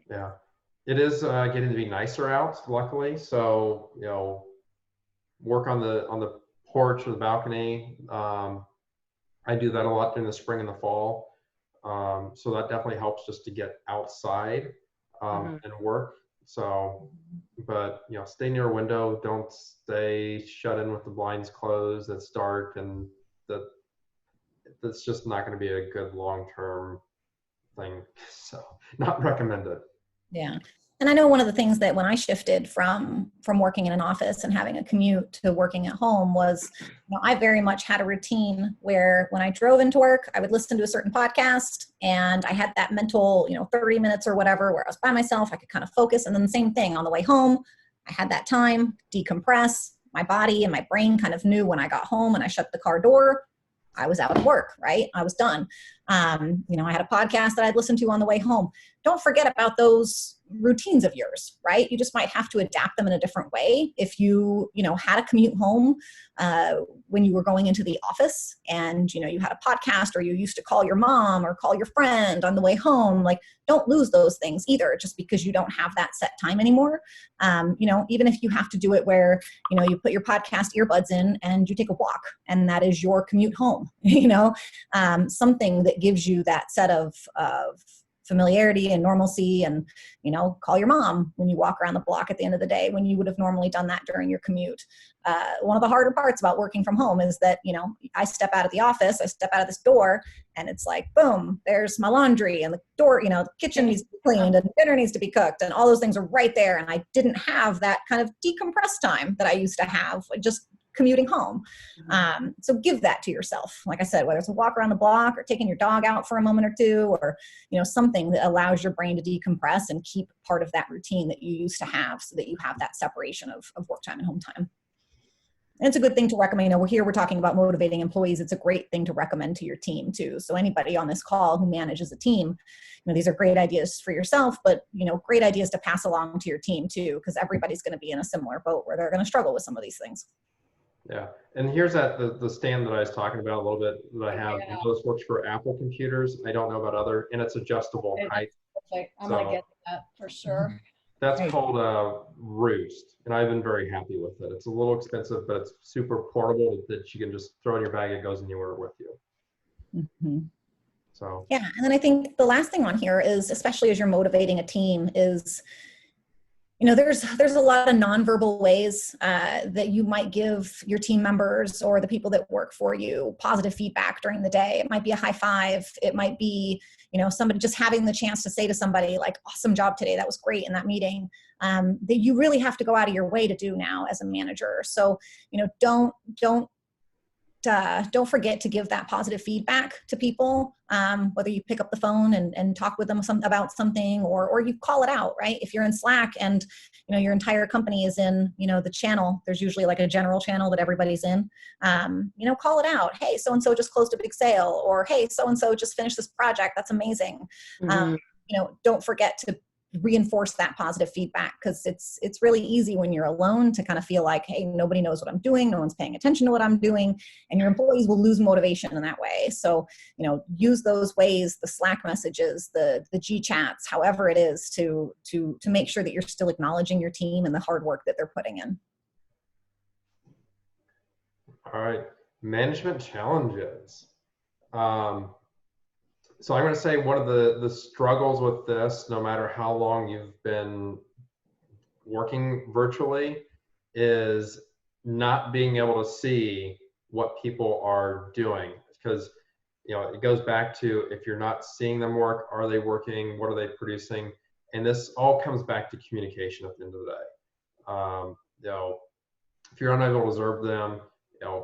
Yeah, it is getting to be nicer out, luckily. So, work on the porch or the balcony. I do that a lot during the spring and the fall. So that definitely helps just to get outside and work. So, but stay near a window. Don't stay shut in with the blinds closed. It's dark, and that's just not going to be a good long-term thing. So, not recommended. Yeah. And I know one of the things that when I shifted from working in an office and having a commute to working at home was, I very much had a routine where when I drove into work, I would listen to a certain podcast, and I had that mental, 30 minutes or whatever where I was by myself, I could kind of focus. And then the same thing on the way home, I had that time, decompress. My body and my brain kind of knew when I got home and I shut the car door, I was out of work, right? I was done. I had a podcast that I'd listen to on the way home. Don't forget about those routines of yours, right? You just might have to adapt them in a different way. If you had a commute home when you were going into the office, and you had a podcast, or you used to call your mom or call your friend on the way home, like, don't lose those things either just because you don't have that set time anymore. Even if you have to do it where you put your podcast earbuds in and you take a walk, and that is your commute home, something that gives you that set of familiarity and normalcy, and call your mom when you walk around the block at the end of the day, when you would have normally done that during your commute. One of the harder parts about working from home is that I step out of the office, I step out of this door, and it's like, boom, there's my laundry, and the door, the kitchen needs to be cleaned, and dinner needs to be cooked, and all those things are right there, and I didn't have that kind of decompressed time that I used to have just commuting home. So give that to yourself. Like I said, whether it's a walk around the block or taking your dog out for a moment or two, or, something that allows your brain to decompress and keep part of that routine that you used to have, so that you have that separation of work time and home time. And it's a good thing to recommend. We're talking about motivating employees. It's a great thing to recommend to your team too. So anybody on this call who manages a team, these are great ideas for yourself, but great ideas to pass along to your team too, because everybody's going to be in a similar boat where they're going to struggle with some of these things. Yeah, and here's the stand that I was talking about a little bit that I have. Yeah. This works for Apple computers. I don't know about other, and it's adjustable height. Perfect. I'm gonna get that for sure. That's Right. called Roost, and I've been very happy with it. It's a little expensive, but it's super portable that you can just throw in your bag. It goes anywhere with you. Mm-hmm. So yeah, and then I think the last thing on here is, especially as you're motivating a team, is there's a lot of nonverbal ways that you might give your team members or the people that work for you positive feedback during the day. It might be a high five. It might be, somebody just having the chance to say to somebody like, awesome job today, that was great in that meeting, that you really have to go out of your way to do now as a manager. So, don't forget to give that positive feedback to people, whether you pick up the phone and talk with them about something, or you call it out, right? If you're in Slack and your entire company is in the channel, there's usually like a general channel that everybody's in, call it out. Hey, so-and-so just closed a big sale, or hey, so-and-so just finished this project, that's amazing. Mhm. Don't forget to reinforce that positive feedback, because it's really easy when you're alone to kind of feel like, hey, nobody knows what I'm doing, no one's paying attention to what I'm doing, and your employees will lose motivation in that way. So use those ways, the Slack messages, the G chats, however it is, to make sure that you're still acknowledging your team and the hard work that they're putting in. all right, management challenges. So I'm going to say one of the struggles with this, no matter how long you've been working virtually, is not being able to see what people are doing. Because it goes back to, if you're not seeing them work, are they working? What are they producing? And this all comes back to communication at the end of the day. If you're unable to observe them,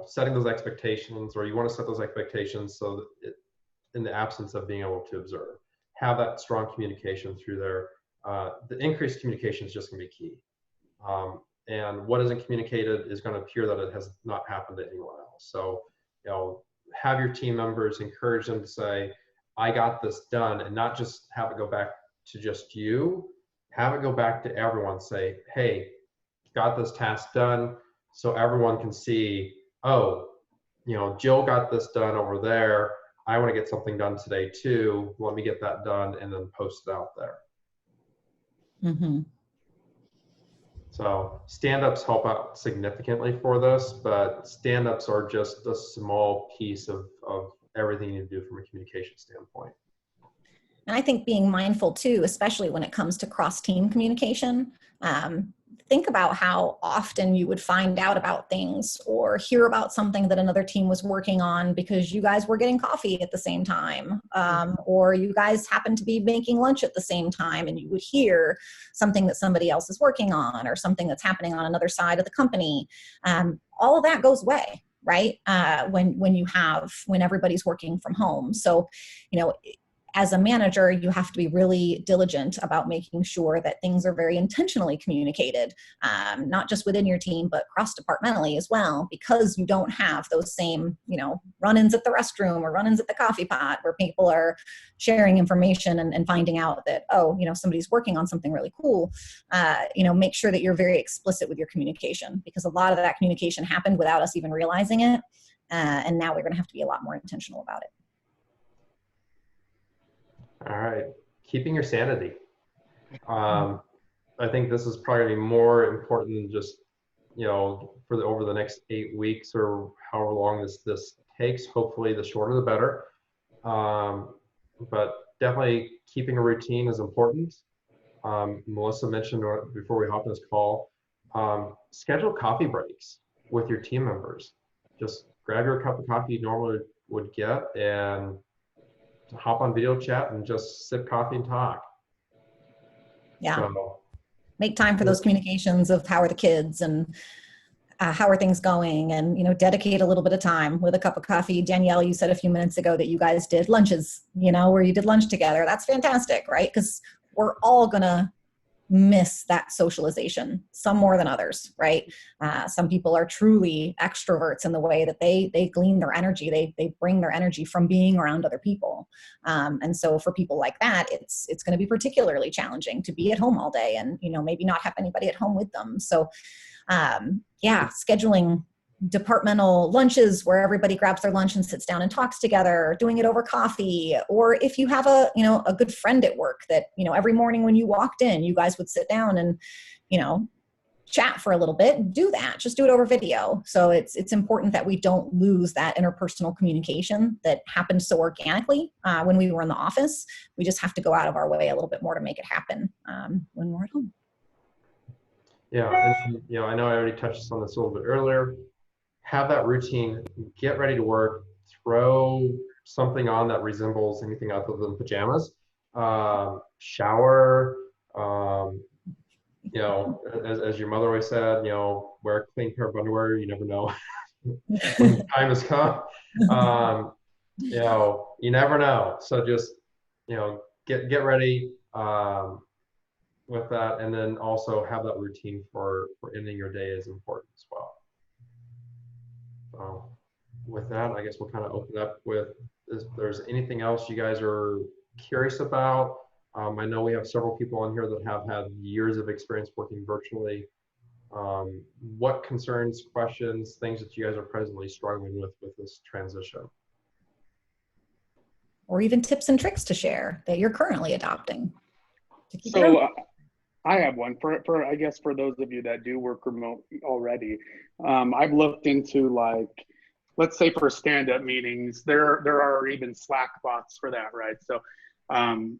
setting those expectations, or you want to set those expectations so that in the absence of being able to observe, have that strong communication through there. The increased communication is just going to be key. And what isn't communicated is going to appear that it has not happened to anyone else. So, have your team members, encourage them to say, I got this done, and not just have it go back to just you, have it go back to everyone. Say, hey, got this task done, so everyone can see, oh, Jill got this done over there. I want to get something done today too. Let me get that done and then post it out there. Mm-hmm. So stand-ups help out significantly for this, but stand-ups are just a small piece of everything you need to do from a communication standpoint. And I think being mindful too, especially when it comes to cross-team communication, think about how often you would find out about things or hear about something that another team was working on because you guys were getting coffee at the same time, or you guys happened to be making lunch at the same time, and you would hear something that somebody else is working on, or something that's happening on another side of the company. All of that goes away, right? When everybody's working from home. So, as a manager, you have to be really diligent about making sure that things are very intentionally communicated, not just within your team, but cross-departmentally as well, because you don't have those same, run-ins at the restroom or run-ins at the coffee pot where people are sharing information and finding out that, somebody's working on something really cool. Make sure that you're very explicit with your communication, because a lot of that communication happened without us even realizing it. And now we're going to have to be a lot more intentional about it. All right, keeping your sanity. I think this is probably more important than just, over the next 8 weeks or however long this takes. Hopefully, the shorter the better. But definitely keeping a routine is important. Melissa mentioned before we hop on this call, schedule coffee breaks with your team members. Just grab your cup of coffee you normally would get and hop on video chat and just sip coffee and talk. Yeah. So, make time for those communications of how are the kids and how are things going, and, dedicate a little bit of time with a cup of coffee. Danielle, you said a few minutes ago that you guys did lunches, where you did lunch together. That's fantastic, right? Because we're all going to miss that socialization, some more than others, right? Some people are truly extroverts in the way that they glean their energy. They bring their energy from being around other people. And so for people like that, it's going to be particularly challenging to be at home all day and, maybe not have anybody at home with them. So scheduling departmental lunches where everybody grabs their lunch and sits down and talks together, doing it over coffee. Or if you have a good friend at work that, every morning when you walked in, you guys would sit down and, chat for a little bit, do that, just do it over video. So it's important that we don't lose that interpersonal communication that happened so organically when we were in the office. We just have to go out of our way a little bit more to make it happen when we're at home. Yeah, and I know I already touched on this a little bit earlier. Have that routine, get ready to work, throw something on that resembles anything other than pajamas, shower, as your mother always said, wear a clean pair of underwear. You never know when the time has come. You never know. So just, get ready with that, and then also have that routine for ending your day is important as well. So with that, I guess we'll kind of open up with if there's anything else you guys are curious about. I know we have several people on here that have had years of experience working virtually. What concerns, questions, things that you guys are presently struggling with this transition? Or even tips and tricks to share that you're currently adopting. So I have one for I guess for those of you that do work remote already. I've looked into, like, let's say for stand-up meetings, there are even Slack bots for that, right? So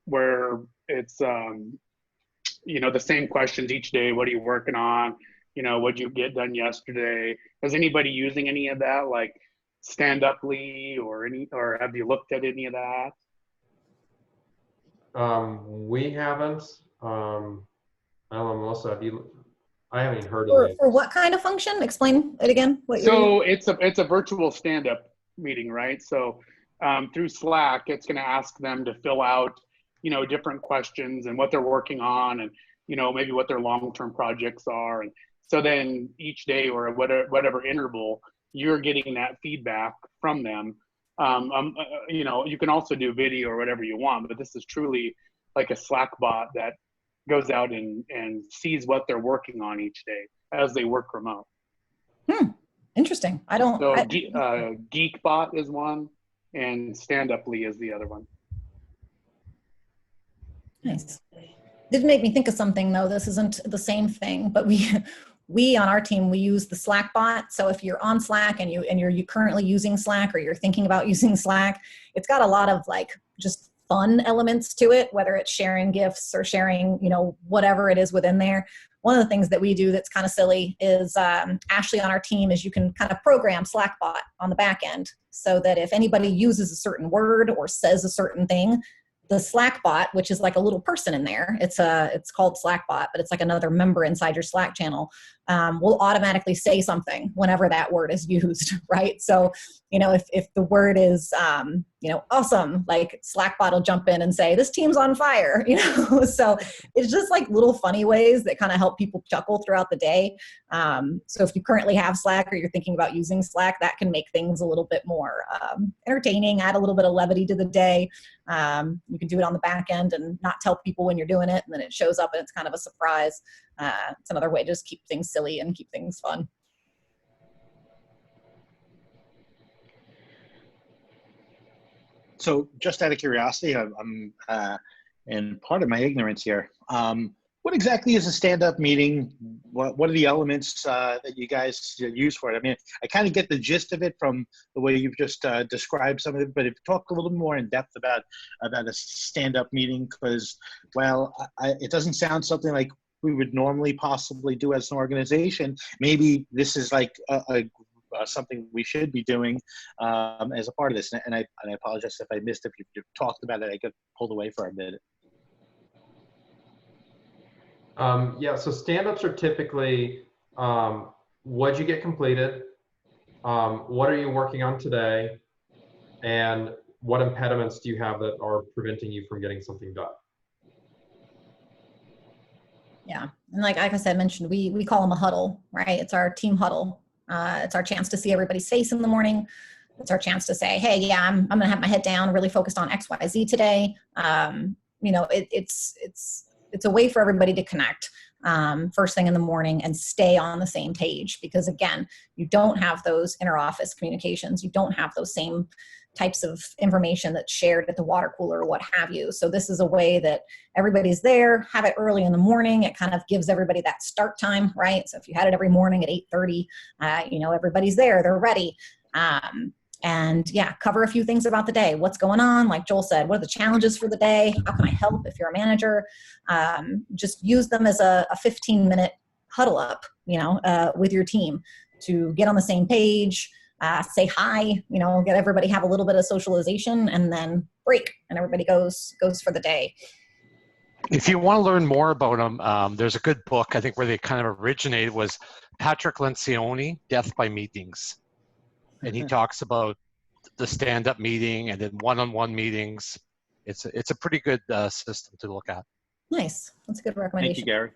where it's the same questions each day. What are you working on? What'd you get done yesterday? Is anybody using any of that, like Stand-Uply or have you looked at any of that? We haven't. I don't know, Melissa, I haven't heard of it. For what kind of function? Explain it again. So it's a virtual stand-up meeting, right? So through Slack, it's going to ask them to fill out, different questions and what they're working on, and maybe what their long-term projects are. And so then each day or whatever interval, you're getting that feedback from them. You can also do video or whatever you want, but this is truly like a Slack bot that goes out and sees what they're working on each day as they work remote. Interesting. Geekbot is one, and Stand-Uply is the other one. Nice. Did make me think of something though. This isn't the same thing, but we on our team, we use the Slack bot. So if you're on Slack and you're currently using Slack, or you're thinking about using Slack, it's got a lot of just fun elements to it, whether it's sharing gifts or sharing, whatever it is within there. One of the things that we do that's kind of silly is Ashley on our team is you can kind of program Slackbot on the back end so that if anybody uses a certain word or says a certain thing, the Slackbot, which is like a little person in there, it's called Slackbot, but it's like another member inside your Slack channel, will automatically say something whenever that word is used, right? So, if the word is, awesome, like Slack bot will jump in and say, this team's on fire, so it's just like little funny ways that kind of help people chuckle throughout the day. So if you currently have Slack or you're thinking about using Slack, that can make things a little bit more entertaining, add a little bit of levity to the day. You can do it on the back end and not tell people when you're doing it, and then it shows up and it's kind of a surprise. It's another way to just keep things silly and keep things fun. So just out of curiosity, and part of my ignorance here, what exactly is a stand-up meeting? What are the elements that you guys use for it? I mean, I kind of get the gist of it from the way you've just described some of it, but if you talk a little more in depth about a stand-up meeting, because, well, it doesn't sound something like we would normally possibly do as an organization. Maybe this is like something we should be doing as a part of this. And I apologize if I missed if you've talked about it. I got pulled away for a minute. Yeah, so stand-ups are typically, what'd you get completed? What are you working on today? And what impediments do you have that are preventing you from getting something done? Yeah, and like I said, mentioned, we call them a huddle, right? It's our team huddle. It's our chance to see everybody's face in the morning. It's our chance to say, hey, yeah, I'm going to have my head down, really focused on X, Y, Z today. It's a way for everybody to connect first thing in the morning and stay on the same page, because again, you don't have those inter-office communications. You don't have those same types of information that's shared at the water cooler or what have you. So this is a way that everybody's there, have it early in the morning. It kind of gives everybody that start time, right? So if you had it every morning at 8:30, everybody's there, they're ready. And yeah, cover a few things about the day. What's going on? Like Joel said, what are the challenges for the day? How can I help if you're a manager? Just use them as a 15-minute huddle up, with your team to get on the same page, say hi, get everybody have a little bit of socialization, and then break, and everybody goes for the day. If you want to learn more about them, there's a good book, I think, where they kind of originated was Patrick Lencioni, Death by Meetings. And he talks about the stand-up meeting and then one-on-one meetings. It's a pretty good system to look at. Nice. That's a good recommendation. Thank you, Gary.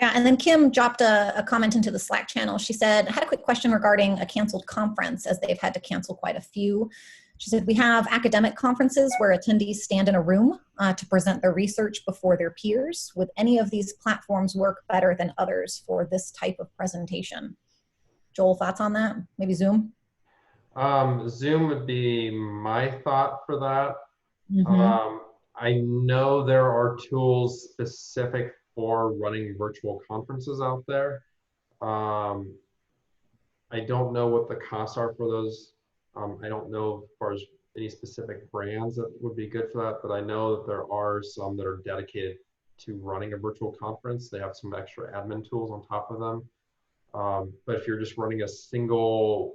Yeah, and then Kim dropped a comment into the Slack channel. She said, I had a quick question regarding a canceled conference, as they've had to cancel quite a few. She said, we have academic conferences where attendees stand in a room to present their research before their peers. Would any of these platforms work better than others for this type of presentation? Joel, thoughts on that? Maybe Zoom? Zoom would be my thought for that. Mm-hmm. I know there are tools specific for running virtual conferences out there. I don't know what the costs are for those. I don't know as far as any specific brands that would be good for that, but I know that there are some that are dedicated to running a virtual conference. They have some extra admin tools on top of them. But if you're just running a single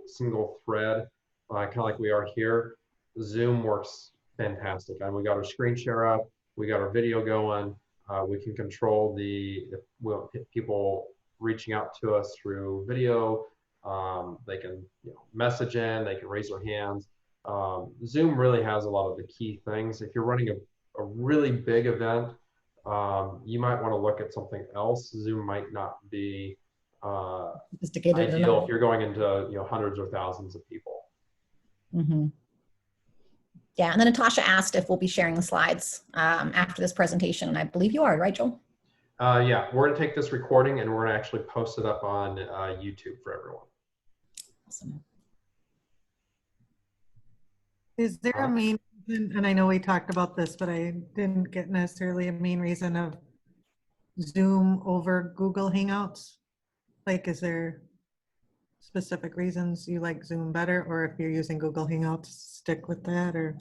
thread, kind of like we are here, Zoom works fantastic. And we got our screen share up, we got our video going, we can control people reaching out to us through video. They can message in, they can raise their hands. Zoom really has a lot of the key things. If you're running a really big event, you might want to look at something else. Zoom might not be ideal if you're going into hundreds or thousands of people. Mm-hmm. Yeah, and then Natasha asked if we'll be sharing the slides after this presentation, and I believe you are, right, Joel? Yeah, we're going to take this recording and we're going to actually post it up on YouTube for everyone. Awesome. Is there a main reason, and I know we talked about this, but I didn't get necessarily a main reason of Zoom over Google Hangouts? Like, is there specific reasons you like Zoom better, or if you're using Google Hangouts, stick with that? Or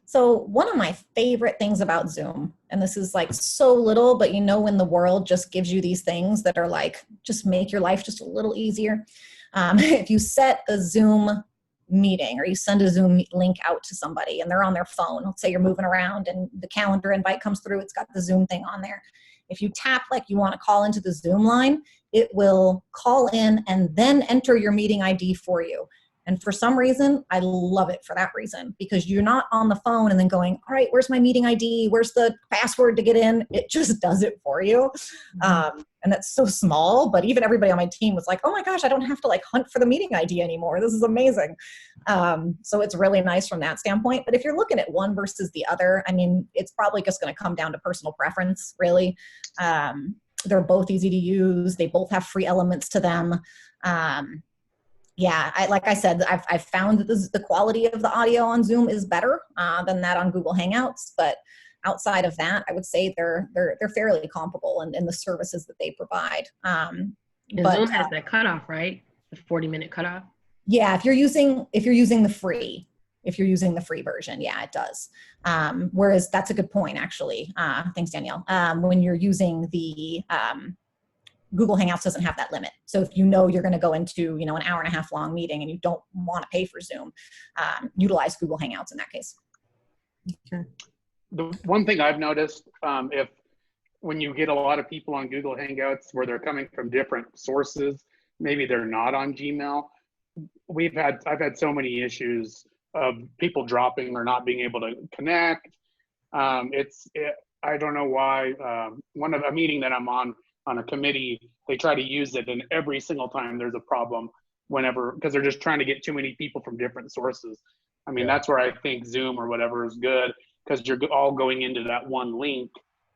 so one of my favorite things about Zoom, and this is like so little, but when the world just gives you these things that are like, just make your life just a little easier. If you set a Zoom meeting or you send a Zoom link out to somebody and they're on their phone, let's say you're moving around and the calendar invite comes through, it's got the Zoom thing on there. If you tap like you want to call into the Zoom line, it will call in and then enter your meeting ID for you. And for some reason, I love it for that reason, because you're not on the phone and then going, all right, where's my meeting ID? Where's the password to get in? It just does it for you. And that's so small, but even everybody on my team was like, oh my gosh, I don't have to like hunt for the meeting ID anymore. This is amazing. So it's really nice from that standpoint. But if you're looking at one versus the other, I mean, it's probably just going to come down to personal preference, really. They're both easy to use. They both have free elements to them. Yeah, like I said, I've found that the quality of the audio on Zoom is better than that on Google Hangouts. But outside of that, I would say they're fairly comparable in the services that they provide. And but Zoom has that cutoff, right? The 40-minute cutoff. Yeah, if you're using the free version, yeah, it does. Whereas that's a good point, actually. Thanks, Danielle. When you're using the Google Hangouts doesn't have that limit. So if you know you're going to go into, an hour and a half long meeting and you don't want to pay for Zoom, utilize Google Hangouts in that case. Okay. The one thing I've noticed, when you get a lot of people on Google Hangouts where they're coming from different sources, maybe they're not on Gmail. I've had so many issues of people dropping or not being able to connect. I don't know why. A meeting that I'm on a committee, they try to use it, and every single time there's a problem because they're just trying to get too many people from different sources. I mean, that's where I think Zoom or whatever is good, because you're all going into that one link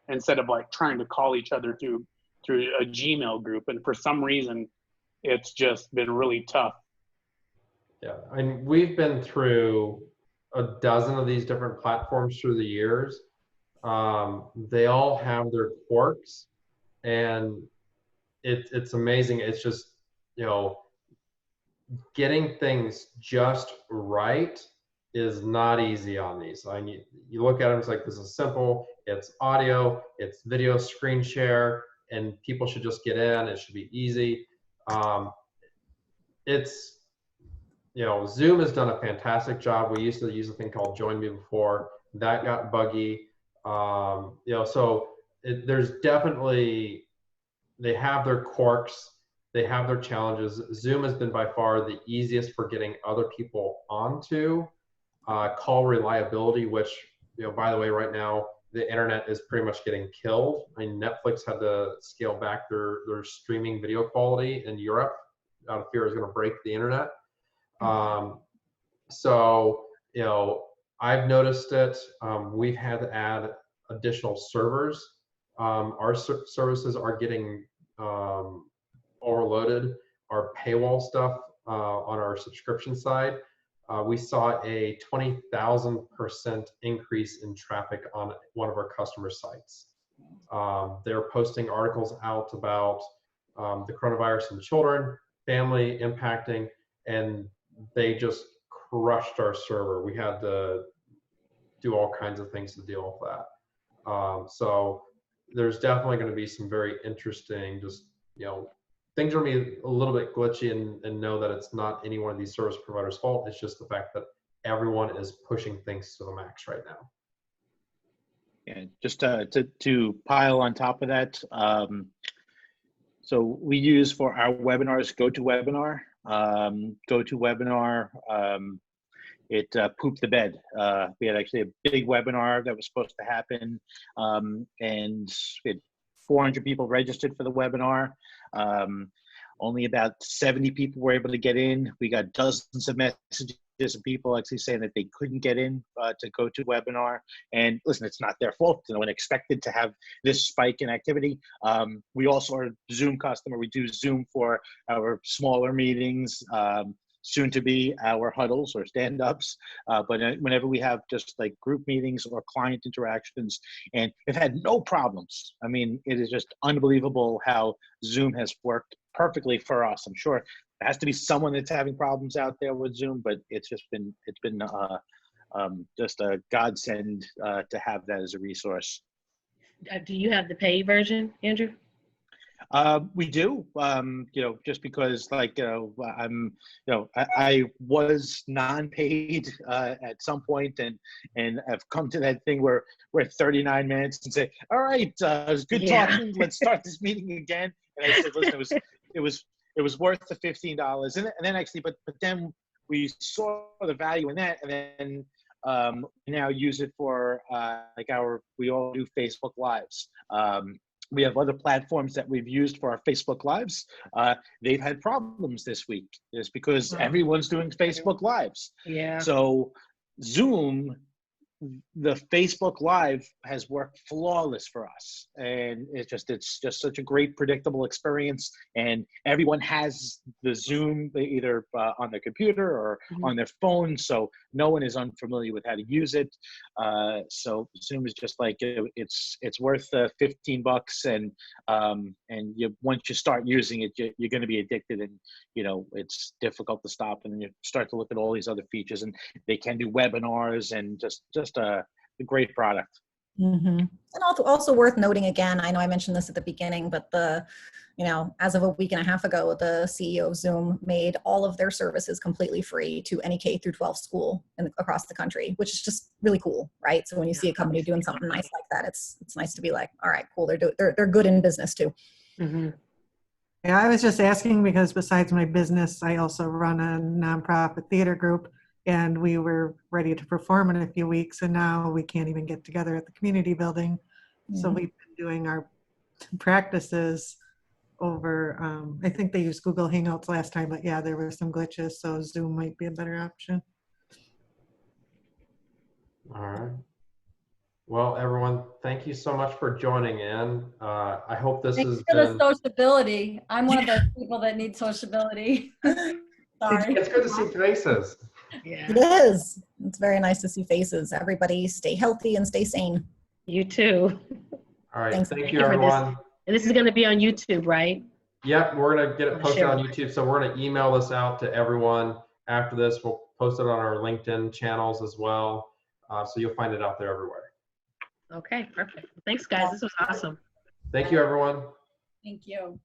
instead of like trying to call each other through a Gmail group. And for some reason, it's just been really tough. Yeah, and we've been through a dozen of these different platforms through the years. They all have their quirks, and it's amazing. It's just, getting things just right is not easy on these. I mean, you look at them, it's like, this is simple. It's audio, it's video screen share, and people should just get in. It should be easy. Zoom has done a fantastic job. We used to use a thing called Join Me before. That got buggy. So there's definitely, they have their quirks, they have their challenges. Zoom has been by far the easiest for getting other people onto. Call reliability, which, by the way, right now, the internet is pretty much getting killed. I mean, Netflix had to scale back their streaming video quality in Europe out of fear it was going to break the internet. I've noticed it. We've had to add additional servers. Our services are getting overloaded. Our paywall stuff on our subscription side, we saw a 20,000% increase in traffic on one of our customer sites. They're posting articles out about the coronavirus in children, family impacting, and they just crushed our server. We had to do all kinds of things to deal with that. So there's definitely going to be some very interesting, things are going to be a little bit glitchy, and know that it's not any one of these service providers' fault. It's just the fact that everyone is pushing things to the max right now. And just to pile on top of that, so we use for our webinars GoToWebinar. GoToWebinar, it pooped the bed. We had actually a big webinar that was supposed to happen, and we had 400 people registered for the webinar. Only about 70 people were able to get in. We got dozens of messages of people actually saying that they couldn't get in to GoToWebinar. And listen, it's not their fault. No one expected to have this spike in activity. We also are a Zoom customer. We do Zoom for our smaller meetings, soon to be our huddles or stand-ups. But whenever we have just like group meetings or client interactions, and we've had no problems. I mean, it is just unbelievable how Zoom has worked perfectly for us. I'm sure there has to be someone that's having problems out there with Zoom, but it's been just a godsend to have that as a resource. Do you have the paid version, Andrew? We do, just because I was non-paid at some point, and I've come to that thing where we're at 39 minutes and say, all right, it was good talking. Let's start this meeting again. And I said, listen, it was worth the $15. And then actually, but then we saw the value in that, and then we now use it for like we all do Facebook Lives. We have other platforms that we've used for our Facebook Lives. They've had problems this week. It's because everyone's doing Facebook Lives. Yeah. So Zoom, the Facebook Live has worked flawless for us, and it's just such a great predictable experience, and everyone has the Zoom either on their computer or on their phone, so no one is unfamiliar with how to use it. So Zoom is just like it's worth $15, and once you start using it, you're going to be addicted, and it's difficult to stop, and you start to look at all these other features, and they can do webinars, and just a great product. And also worth noting again, I know I mentioned this at the beginning, but as of a week and a half ago, the CEO of Zoom made all of their services completely free to any K through 12 school across the country, which is just really cool, right? So when you see a company doing something nice like that, it's nice to be like, all right, cool, they're good in business too. Yeah, I was just asking because besides my business, I also run a nonprofit theater group, and we were ready to perform in a few weeks, and now we can't even get together at the community building. So we've been doing our practices over, I think they used Google Hangouts last time, but yeah, there were some glitches, so Zoom might be a better option. All right. Well, everyone, thank you so much for joining in. I hope this has been... the sociability. I'm one of those people that need sociability. Sorry. It's good to see faces. Yeah. It is. It's very nice to see faces. Everybody stay healthy and stay sane. You too. All right. Thanks. Thank you, everyone. And this is going to be on YouTube, right? Yep, we're going to get it posted Sure. on YouTube. So we're going to email this out to everyone after this. We'll post it on our LinkedIn channels as well. So you'll find it out there everywhere. Okay, perfect. Thanks, guys. This was awesome. Thank you, everyone. Thank you.